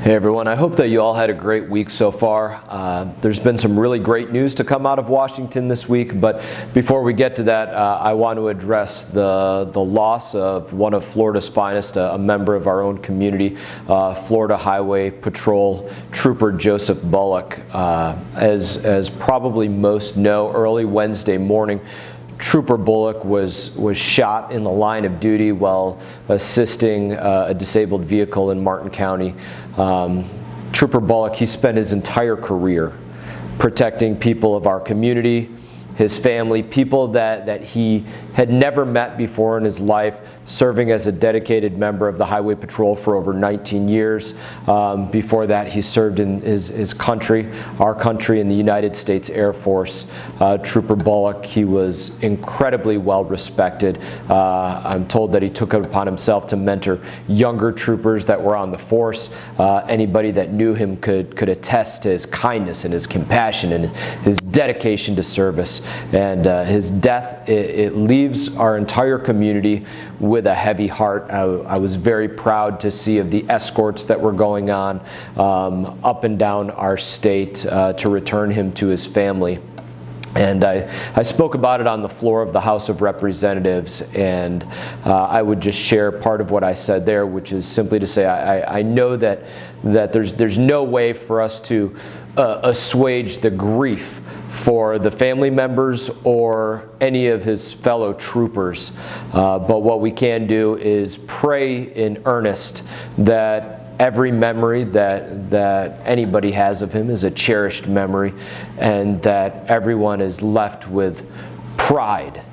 Hey everyone, I hope that you all had a great week so far. There's been some really great news to come out of Washington this week, but before we get to that, I want to address the loss of one of Florida's finest, a member of our own community, Florida Highway Patrol Trooper Joseph Bullock. As probably most know, early Wednesday morning, Trooper Bullock was shot in the line of duty while assisting a disabled vehicle in Martin County. Trooper Bullock, he spent his entire career protecting people of our community, his family, people that he had never met before in his life, serving as a dedicated member of the Highway Patrol for over 19 years. Before that, he served in his country, our country, in the United States Air Force. Trooper Bullock, he was incredibly well respected. I'm told that he took it upon himself to mentor younger troopers that were on the force. Anybody that knew him could attest to his kindness and his compassion and his dedication to service. And his death, it leaves our entire community with a heavy heart. I was very proud to see of the escorts that were going on up and down our state to return him to his family. And I spoke about it on the floor of the House of Representatives, and I would just share part of what I said there, which is simply to say I know that there's no way for us to assuage the grief for the family members or any of his fellow troopers. But what we can do is pray in earnest that every memory that anybody has of him is a cherished memory, and that everyone is left with pride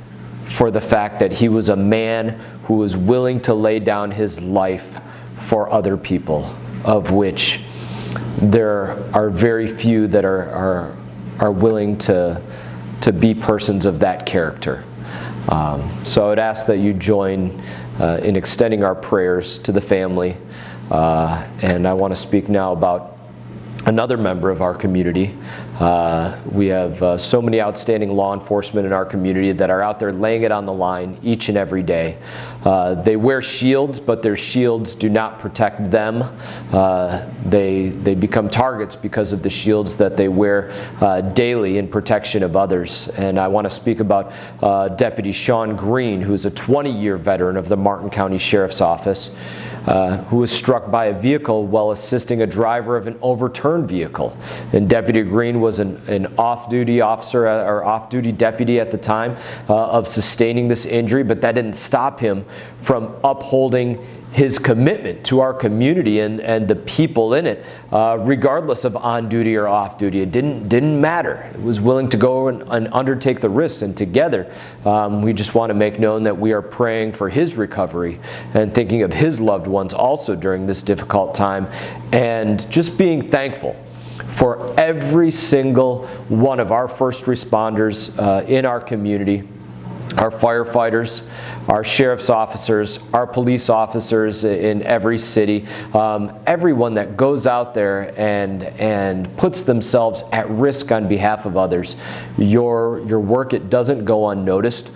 for the fact that he was a man who was willing to lay down his life for other people, of which there are very few that are willing to be persons of that character. So I would ask that you join in extending our prayers to the family. And I want to speak now about another member of our community. We have so many outstanding law enforcement in our community that are out there laying it on the line each and every day. They wear shields, but their shields do not protect them. They become targets because of the shields that they wear daily in protection of others. And I want to speak about Deputy Shawn Green, who is a 20-year veteran of the Martin County Sheriff's Office, who was struck by a vehicle while assisting a driver of an overturned vehicle. And Deputy Green was an off-duty officer or off-duty deputy at the time of sustaining this injury, but that didn't stop him from upholding his commitment to our community and the people in it, regardless of on duty or off duty. It didn't matter. It was willing to go and undertake the risks, and together we just want to make known that we are praying for his recovery and thinking of his loved ones also during this difficult time, and just being thankful for every single one of our first responders in our community, our firefighters, our sheriff's officers, our police officers in every city, everyone that goes out there and puts themselves at risk on behalf of others. Your work, it doesn't go unnoticed.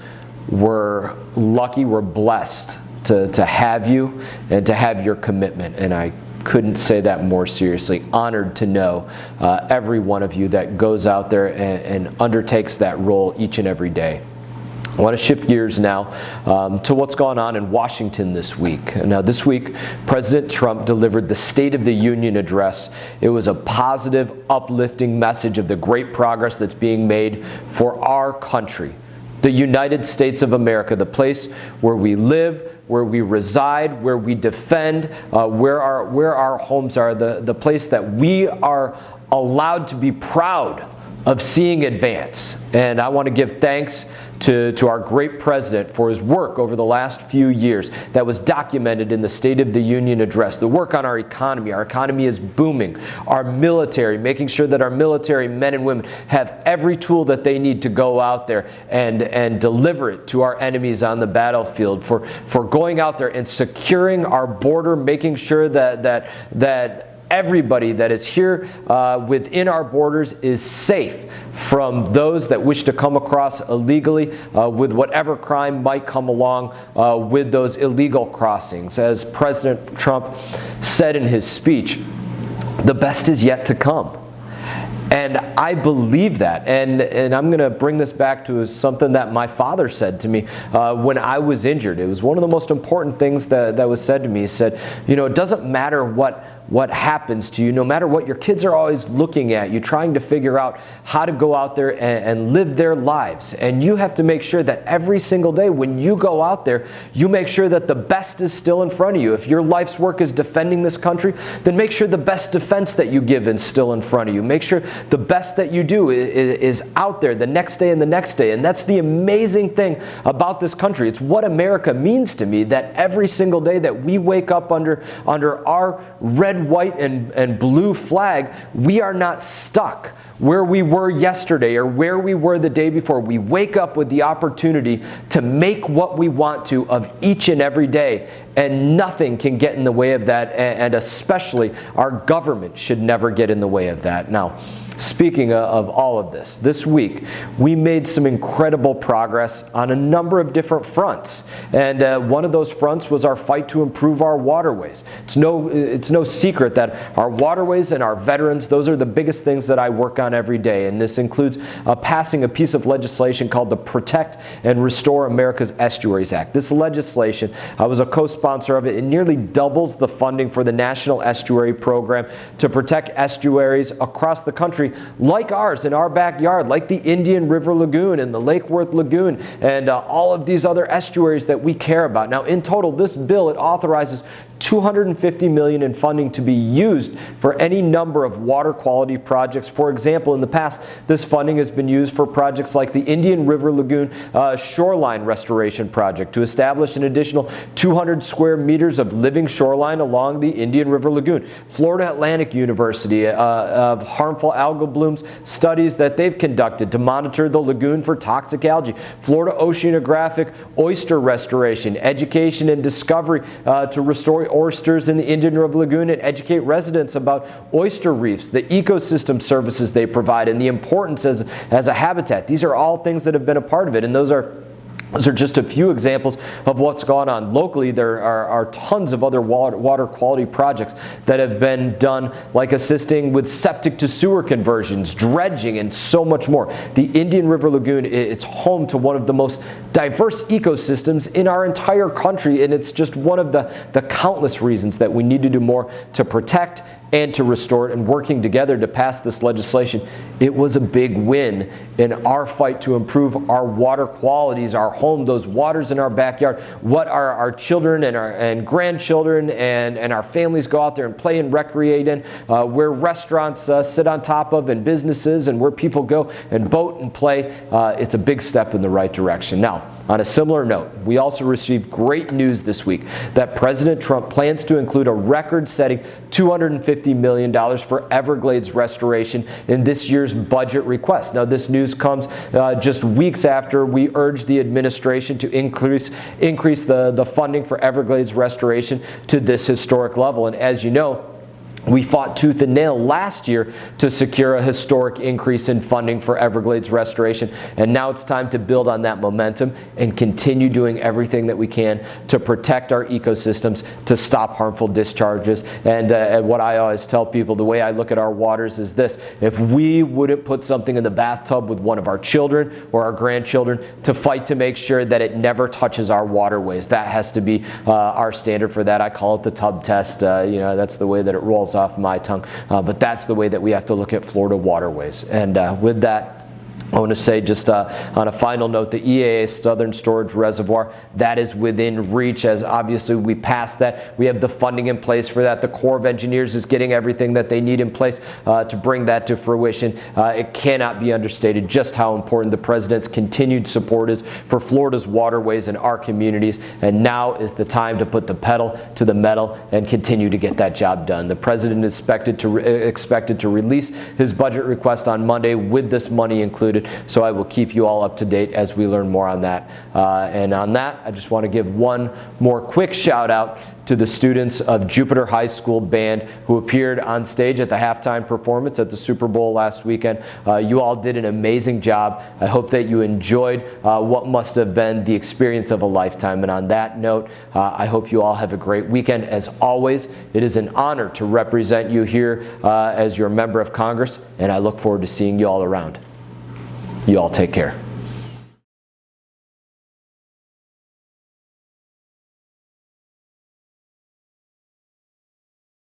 We're lucky, we're blessed to have you and to have your commitment, and I couldn't say that more seriously. Honored to know every one of you that goes out there and undertakes that role each and every day. I want to shift gears now to what's gone on in Washington this week. Now, this week, President Trump delivered the State of the Union address. It was a positive, uplifting message of the great progress that's being made for our country, the United States of America, the place where we live, where we reside, where we defend, where our homes are, the place that we are allowed to be proud of seeing advance. And I want to give thanks to our great president for his work over the last few years that was documented in the State of the Union address. The work on our economy is booming. Our military, making sure that our military men and women have every tool that they need to go out there and deliver it to our enemies on the battlefield, for going out there and securing our border, making sure that everybody that is here within our borders is safe from those that wish to come across illegally with whatever crime might come along with those illegal crossings. As President Trump said in his speech, the best is yet to come. And I believe that. And I'm going to bring this back to something that my father said to me when I was injured. It was one of the most important things that was said to me. He said, you know, it doesn't matter what happens to you, no matter what, your kids are always looking at you, trying to figure out how to go out there and live their lives. And you have to make sure that every single day when you go out there, you make sure that the best is still in front of you. If your life's work is defending this country, then make sure the best defense that you give is still in front of you. Make sure the best that you do is out there the next day and the next day. And that's the amazing thing about this country. It's what America means to me, that every single day that we wake up under our red, white, and blue flag, we are not stuck where we were yesterday or where we were the day before. We wake up with the opportunity to make what we want to of each and every day, and nothing can get in the way of that, and especially our government should never get in the way of that. Now, speaking of all of this week we made some incredible progress on a number of different fronts, and one of those fronts was our fight to improve our waterways. It's no secret that our waterways and our veterans, those are the biggest things that I work on every day, and this includes passing a piece of legislation called the Protect and Restore America's Estuaries Act. This legislation, I was a co-sponsor of it. It nearly doubles the funding for the National Estuary Program to protect estuaries across the country like ours in our backyard, like the Indian River Lagoon and the Lake Worth Lagoon and all of these other estuaries that we care about. Now, in total, this bill, it authorizes $250 million in funding to be used for any number of water quality projects. For example, in the past, this funding has been used for projects like the Indian River Lagoon shoreline restoration project to establish an additional 200 square meters of living shoreline along the Indian River Lagoon. Florida Atlantic University of harmful algal blooms studies that they've conducted to monitor the lagoon for toxic algae. Florida Oceanographic oyster restoration, education and discovery to restore oysters in the Indian River Lagoon and educate residents about oyster reefs, the ecosystem services they provide, and the importance as a habitat. These are all things that have been a part of it, and those are just a few examples of what's gone on locally. There are tons of other water quality projects that have been done, like assisting with septic to sewer conversions, dredging, and so much more. The Indian River Lagoon, it's home to one of the most diverse ecosystems in our entire country, and it's just one of the countless reasons that we need to do more to protect and to restore it, and working together to pass this legislation. It was a big win in our fight to improve our water qualities, our home, those waters in our backyard, what our children and grandchildren and our families go out there and play and recreate in, where restaurants sit on top of, and businesses, and where people go and boat and play. It's a big step in the right direction. Now, on a similar note, we also received great news this week that President Trump plans to include a record-setting $250 million for Everglades restoration in this year's budget request. Now, this news comes just weeks after we urged the administration to increase the funding for Everglades restoration to this historic level. And as you know, we fought tooth and nail last year to secure a historic increase in funding for Everglades restoration, and now it's time to build on that momentum and continue doing everything that we can to protect our ecosystems, to stop harmful discharges. And what I always tell people, the way I look at our waters is this: if we wouldn't put something in the bathtub with one of our children or our grandchildren to fight to make sure that it never touches our waterways, that has to be our standard for that. I call it the tub test. That's the way that it rolls off my tongue, but that's the way that we have to look at Florida waterways. And with that, I want to say, just on a final note, the EAA Southern Storage Reservoir, that is within reach, as obviously we passed that. We have the funding in place for that. The Corps of Engineers is getting everything that they need in place to bring that to fruition. It cannot be understated just how important the President's continued support is for Florida's waterways and our communities, and now is the time to put the pedal to the metal and continue to get that job done. The President is expected to release his budget request on Monday with this money included. it. So I will keep you all up to date as we learn more on that. And on that, I just want to give one more quick shout out to the students of Jupiter High School Band who appeared on stage at the halftime performance at the Super Bowl last weekend. You all did an amazing job. I hope that you enjoyed what must have been the experience of a lifetime. And on that note, I hope you all have a great weekend. As always, it is an honor to represent you here as your member of Congress, and I look forward to seeing you all around. You all take care.